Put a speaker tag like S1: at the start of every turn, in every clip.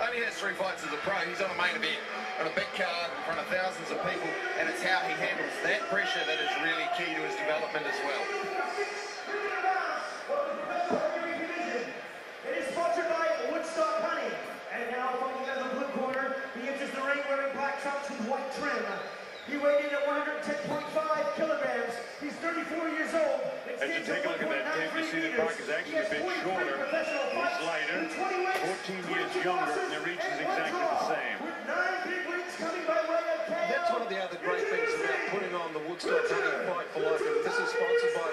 S1: Only has 3 fights as a pro. He's on a main event on a big card in front of thousands of people, and it's how he handles that pressure that is really key to his development as well.
S2: It is sponsored by Woodstock Honey. And now fighting out of the blue corner, he enters the ring wearing black trunks with white trim. He weighed in at 110.5 kilograms. He's 34 years old.
S3: As you take a look at that tape, you see that Park is actually a bit shorter. He's lighter, 14 years younger, and the reach is exactly the same.
S4: That's one of the other great things about putting on the Woodstock Honey Fight for Life. And this is sponsored by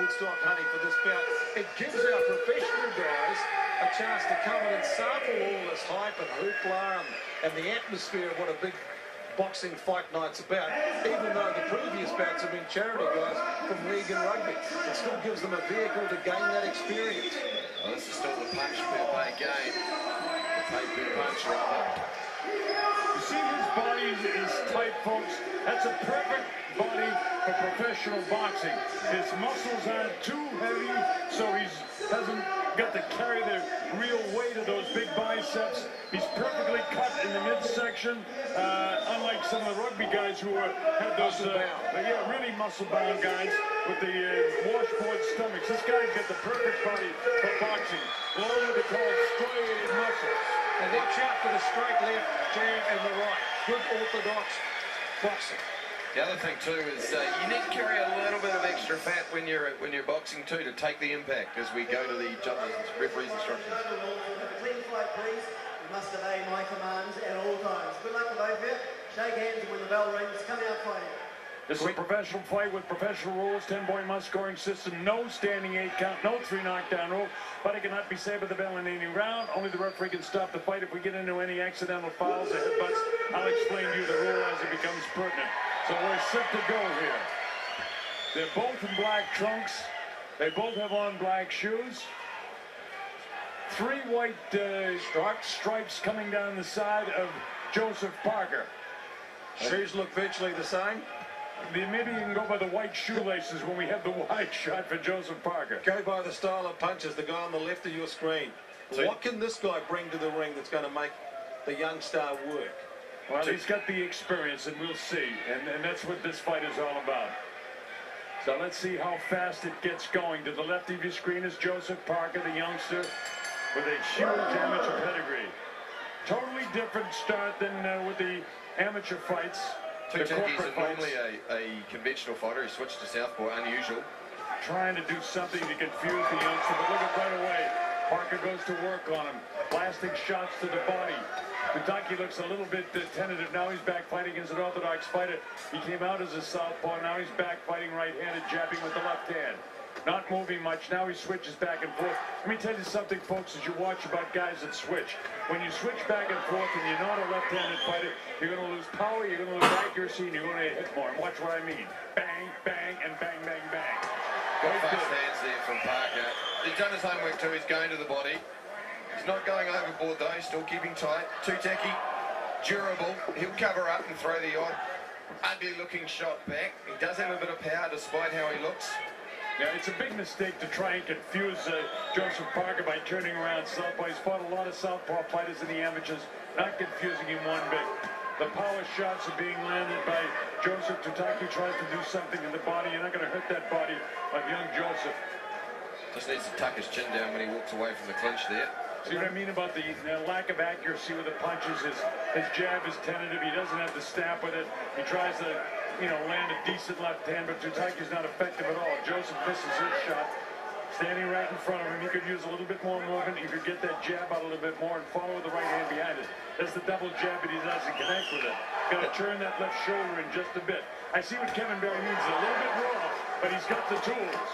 S4: Woodstock Honey for this bout. It gives our professional guys a chance to come in and sample all this hype and hoopla and the atmosphere of what a big boxing fight night's about, even though the previous bouts have been charity guys from league and rugby. It still gives them a vehicle to gain that experience.
S1: Well, this is still the punch per pay game. The pay per punch, rather.
S3: You see his body is tight, folks. That's a perfect body for professional boxing. His muscles aren't too heavy, so he doesn't got to carry the real weight of those big biceps. He's perfectly cut in the midsection, unlike some of the rugby guys who had those really muscle-bound guys with the washboard stomachs. This guy's got the perfect body for boxing. Low what they call striated muscles.
S4: And watch out for the straight left, jab, and the right. Good orthodox boxing.
S1: The other thing too is you need to carry a little bit of extra fat when you're boxing too to take the impact as we go to the judges, referees' instructions.
S2: Clean fight, please. You must obey my commands at all times. Good luck to both of you. Shake hands, and when the bell rings, come out fighting.
S3: This is a professional fight with professional rules, 10-point must scoring system, no standing 8 count, no 3 knockdown rule. Fighting cannot be saved by the bell in any round. Only the referee can stop the fight if we get into any accidental fouls or headbutts. I'll explain to you the rule as it becomes pertinent. So we're set to go here. They're both in black trunks. They both have on black shoes. 3 white stripes coming down the side of Joseph Parker.
S4: Shoes look virtually the same.
S3: Maybe you can go by the white shoelaces when we have the wide shot for Joseph Parker.
S4: Go by the style of punches, the guy on the left of your screen. What can this guy bring to the ring that's going to make the young star work?
S3: Well, he's got the experience, and we'll see. And that's what this fight is all about. So let's see how fast it gets going. To the left of your screen is Joseph Parker, the youngster, with a huge amateur pedigree. Totally different start than with the amateur fights.
S1: Tutaki is normally a conventional fighter. He switched to southpaw, unusual.
S3: Trying to do something to confuse the youngster, but look at right away. Parker goes to work on him. Blasting shots to the body. Tutaki looks a little bit tentative. Now he's back fighting as an orthodox fighter. He came out as a southpaw. Now he's back fighting right-handed, jabbing with the left hand. Not moving much. Now he switches back and forth. Let me tell you something, folks, as you watch about guys that switch. When you switch back and forth and you're not a left-handed fighter, you're going to lose power, you're going to lose accuracy, and you're going to hit more. And watch what I mean. Bang, bang, and bang, bang, bang.
S1: Fast hands there from Parker. He's done his homework too. He's going to the body. He's not going overboard though. He's still keeping tight. Tutaki, durable. He'll cover up and throw the odd ugly-looking shot back. He does have a bit of power despite how he looks.
S3: Yeah, it's a big mistake to try and confuse Joseph Parker by turning around southpaw. He's fought a lot of southpaw fighters in the amateurs, not confusing him one bit. The power shots are being landed by Joseph. Tutaki tries to do something in the body. You're not going to hurt that body of young Joseph.
S1: Just needs to tuck his chin down when he walks away from the clinch there.
S3: See what I mean about the lack of accuracy with the punches? His jab is tentative. He doesn't have to snap with it. He tries to, land a decent left hand, but Tutaki's not effective at all. Joseph misses his shot. Standing right in front of him, he could use a little bit more movement. He could get that jab out a little bit more and follow with the right hand behind it. That's the double jab, but he doesn't connect with it. Got to turn that left shoulder in just a bit. I see what Kevin Barry means. A little bit raw, but he's got the tools.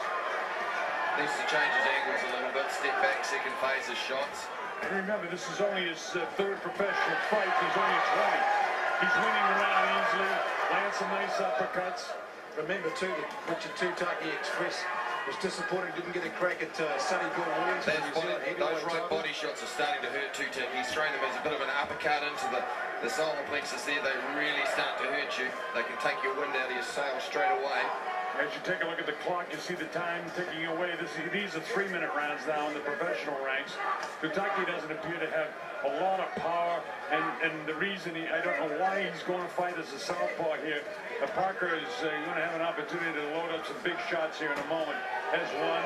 S1: Needs to change his angles a little bit, step back, second phase his shots.
S3: And remember, this is only his third professional fight. He's only 20. He's winning around easily, lands some nice uppercuts.
S4: Remember, too, that Richard Tutaki Express was disappointed, didn't get a crack at Sonny Bill Williams.
S1: Those right body shots are starting to hurt Tutaki. He's throwing them as a bit of an uppercut into the solar plexus there. They really start to hurt you. They can take your wind out of your sail straight away.
S3: As you take a look at the clock, you see the time ticking away. These are 3-minute rounds now in the professional ranks. Tutaki doesn't appear to have a lot of power, and the reason I don't know why he's going to fight as a southpaw here. Parker is going to have an opportunity to load up some big shots here in a moment. Has one.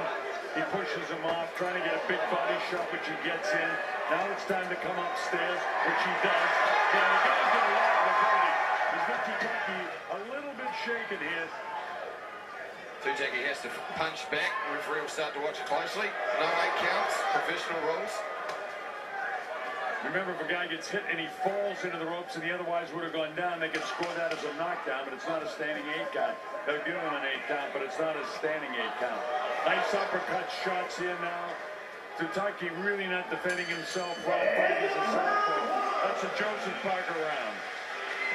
S3: He pushes him off, trying to get a big body shot, which he gets in. Now it's time to come upstairs, which he does. Yeah, the guy's got a lot of ability. He's got Tutaki a little bit shaken here.
S1: Tutaki has to punch back. The referee will start to watch it closely. No 8 counts, professional rules.
S3: Remember, if a guy gets hit and he falls into the ropes and he otherwise would have gone down, they can score that as a knockdown, but it's not a standing 8 count. They'll give him an 8 count, but it's not a standing 8 count. Nice uppercut shots here now. Tutaki really not defending himself well, fighting as a southpaw. That's a Joseph Parker round.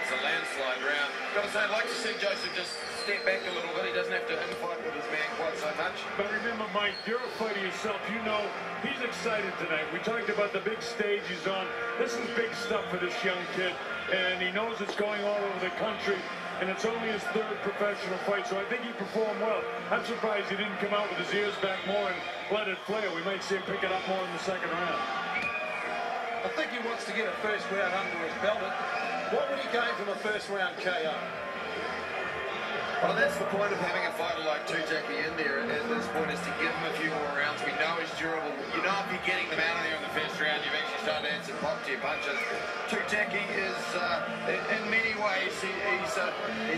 S1: It's a landslide round. Got to say, I'd like to see Joseph just step back a little bit. He doesn't have to infight with his man quite so much.
S3: But remember, Mike, you're a fighter yourself. You know he's excited tonight. We talked about the big stage he's on. This is big stuff for this young kid, and he knows it's going all over the country, and it's only his 3rd professional fight, so I think he performed well. I'm surprised he didn't come out with his ears back more and let it flare. We might see him pick it up more in the 2nd round.
S4: I think he wants to get a first round under his belt. What would he gain from a first round KO?
S1: Well, that's the point of having a fighter like Tutaki in there at this point, is to give him a few more rounds. We know he's durable. You know if you're getting them out of there in the first round, you've actually started to add some pop to your punches. Tutaki is, in many ways, he's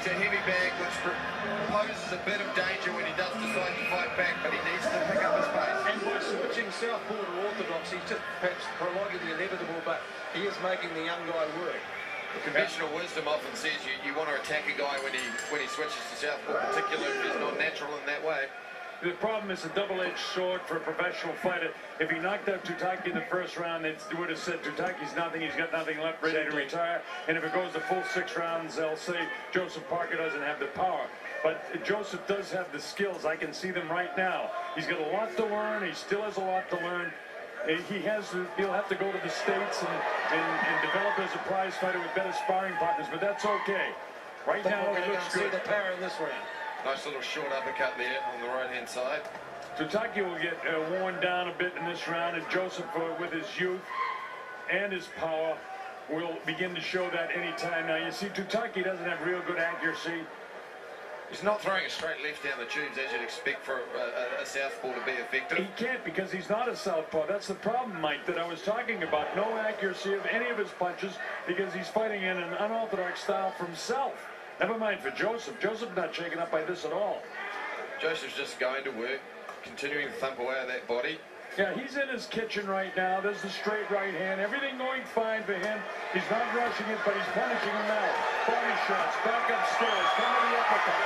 S1: a heavy bag, which poses a bit of danger when he does decide to fight back, but he needs to pick up his pace.
S4: And by switching southpaw to orthodox, he's just perhaps prolonging the inevitable, but he is making the young guy work.
S1: Conventional wisdom often says you want to attack a guy when he switches to southpaw, particularly if he's not natural in that way.
S3: The problem is a double-edged sword for a professional fighter. If he knocked out Tutaki in the first round, they would have said Tutaki's nothing, he's got nothing left, ready to retire. And if it goes the full 6 rounds, they'll say Joseph Parker doesn't have the power. But Joseph does have the skills. I can see them right now. He's got a lot to learn. He still has a lot to learn. He'll have to go to the States and develop as a prize fighter with better sparring partners, but that's okay. Right now, it looks good.
S4: See the power in this round.
S1: Nice little short uppercut there on the right-hand side.
S3: Tutaki will get worn down a bit in this round, and Joseph, with his youth and his power, will begin to show that any time. Now, you see, Tutaki doesn't have real good accuracy.
S1: He's not throwing a straight left down the tubes as you'd expect for a southpaw to be effective.
S3: He can't, because he's not a southpaw. That's the problem, Mike, that I was talking about. No accuracy of any of his punches because he's fighting in an unorthodox style for himself. Never mind for Joseph. Joseph's not shaken up by this at all.
S1: Joseph's just going to work, continuing to thump away at that body.
S3: Yeah, he's in his kitchen right now. There's the straight right hand. Everything going fine for him. He's not rushing it, but he's punishing him now. Body shots, back upstairs, come to the uppercut.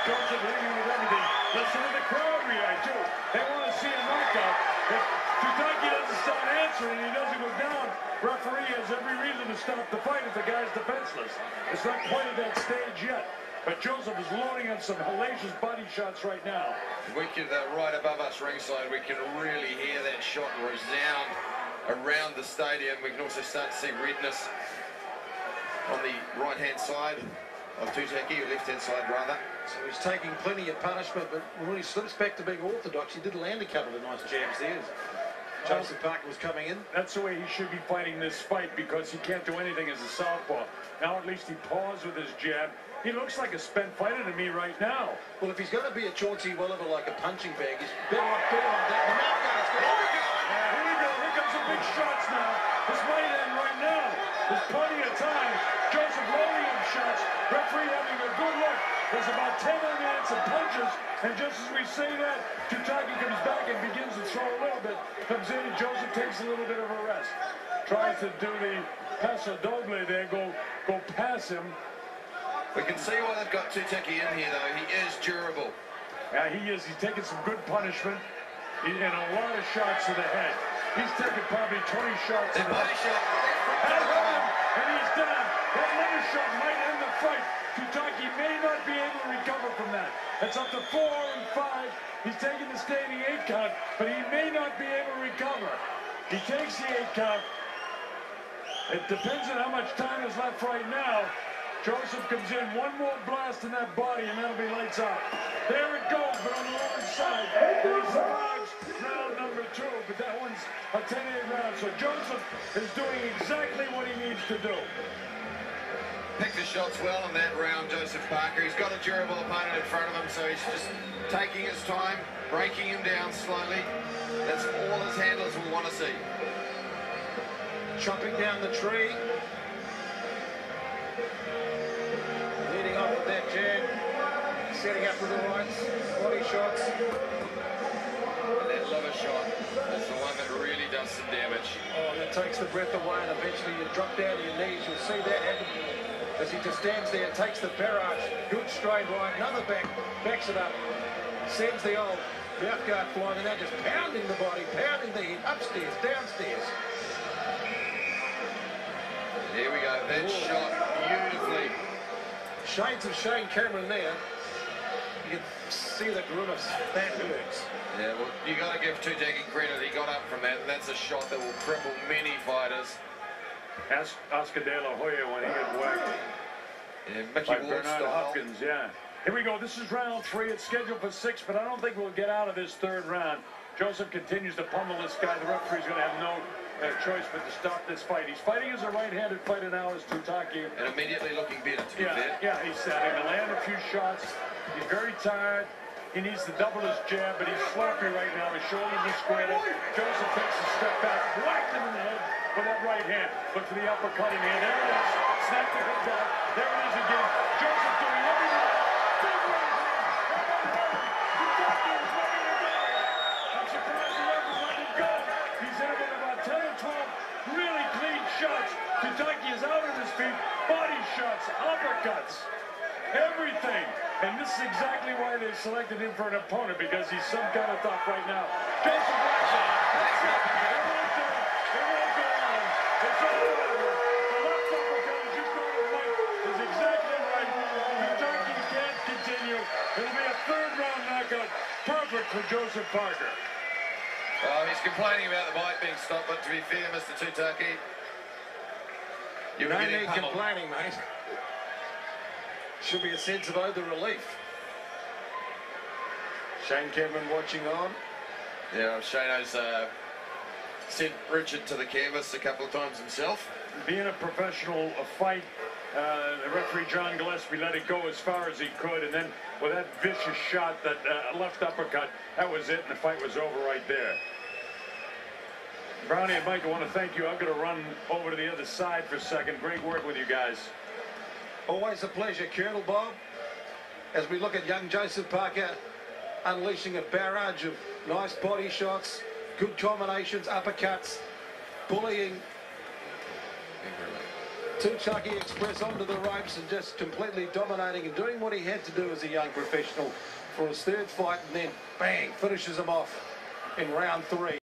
S3: Joseph leading with everything. Listen to the crowd react, too. They want to see a knockout. If Tutaki doesn't start answering and he doesn't go down, referee has every reason to stop the fight if the guy's defenseless. It's not quite at that stage yet. But Joseph is loading up some hellacious body shots right now.
S1: We can, right above us ringside, we can really hear that shot resound around the stadium. We can also start to see redness on the right-hand side of Tutaki, or left-hand side rather.
S4: So he's taking plenty of punishment, but when he slips back to being orthodox, he did land a couple of nice jabs there. Joseph Parker was coming in.
S3: That's the way he should be fighting this fight, because he can't do anything as a southpaw. Now at least he paused with his jab. He looks like a spent fighter to me right now.
S4: Well, if he's going to be a Chauncey Welliver like a punching bag, he's better off that. The mouth guard's got it.
S3: Here we go. Here comes some big shots now. This might end right now. There's plenty of time. Joseph loading him shots. Referee having a good look. There's about 10 unanswered some punches. And just as we say that, Tutaki comes back and begins to throw a little bit. Comes in and Joseph takes a little bit of a rest. Tries to do the paso doble there. Go pass him.
S1: We can see why they've got Tutaki in here, though. He is durable.
S3: Yeah, he is. He's taking some good punishment and a lot of shots to the head. He's taken probably 20 shots to the head. And he's down. That another shot might end the fight. Tutaki may not be able to recover from that. That's up to 4 and 5. He's taking the standing 8 count, but he may not be able to recover. He takes the 8 count. It depends on how much time is left right now. Joseph comes in, one more blast in that body, and that'll be lights out. There it goes, but on the wrong side. He survives round number 2, but that one's a 10-8 round. So Joseph is doing exactly what he needs to do.
S1: Picked the shots well in that round, Joseph Parker. He's got a durable opponent in front of him, so he's just taking his time, breaking him down slowly. That's all his handlers will want to see.
S4: Chopping down the tree. Leading off with that jab. Setting up with the rights. Body shots.
S1: And that liver shot is the one that really does some damage.
S4: Oh, that takes the breath away, and eventually you drop down to your knees. You'll see that happen as he just stands there, takes the barrage. Good straight right. Another backs it up. Sends the old mouth guard flying, and they're just pounding the body, pounding the head, upstairs, downstairs.
S1: Here we go. That shot beautifully.
S4: Shades of Shane Cameron there. You can see the grimace. That hurts.
S1: Yeah, well, you got to give tutaki credit. He got up from that, and that's a shot that will cripple many fighters.
S3: Ask Oscar De La Hoya when he got whacked.
S1: Yeah, Mickey
S3: By
S1: Ward
S3: Bernard
S1: style.
S3: Hopkins, yeah. Here we go. This is round 3. It's scheduled for 6, but I don't think we'll get out of this 3rd round. Joseph continues to pummel this guy. The referee's going to have no choice but to stop this fight. He's fighting as a right-handed fighter now as tutaki.
S1: And immediately looking better, to be fair.
S3: Yeah, he's starting to land a few shots. He's very tired. He needs to double his jab, but he's sloppy right now. His shoulders are squared up. Joseph takes a step back, whacked him in the head with that right hand. Look for the uppercut in here. There it is. Snap the head down. There it is again. Joseph doing everything. Big right hand. Tutaki is letting it go. I'm surprised the referee let it go. He's in with about 10 or 12 really clean shots. Tutaki is out on his feet. Body shots, uppercuts, everything. And this is exactly why they selected him for an opponent, because he's some kind of tough right now. Joseph Watson. That's it. It won't go. It won't go on. It's all over. The left uppercut is just going to fight. Is exactly right. Tutaki can't continue. It'll be a 3rd round knockout. Perfect for Joseph Parker.
S1: Oh, he's complaining about the bite being stopped, but to be fair, Mr. Tutaki, you're
S4: No
S1: getting
S4: need
S1: pummeled.
S4: complaining, mate. Should be a sense of the relief. Shane Cameron watching on.
S1: Yeah, Shano's sent Richard to the canvas a couple of times himself.
S3: Being a professional fight, the referee John Gillespie let it go as far as he could, and then with that vicious shot, that left uppercut, that was it, and the fight was over right there. Brownie and Mike, I want to thank you. I'm going to run over to the other side for a second. Great work with you guys.
S4: Always a pleasure, Colonel Bob. As we look at young Joseph Parker unleashing a barrage of nice body shots, good combinations, uppercuts, bullying Tutaki Express onto the ropes and just completely dominating and doing what he had to do as a young professional for his 3rd fight, and then bang, finishes him off in round 3.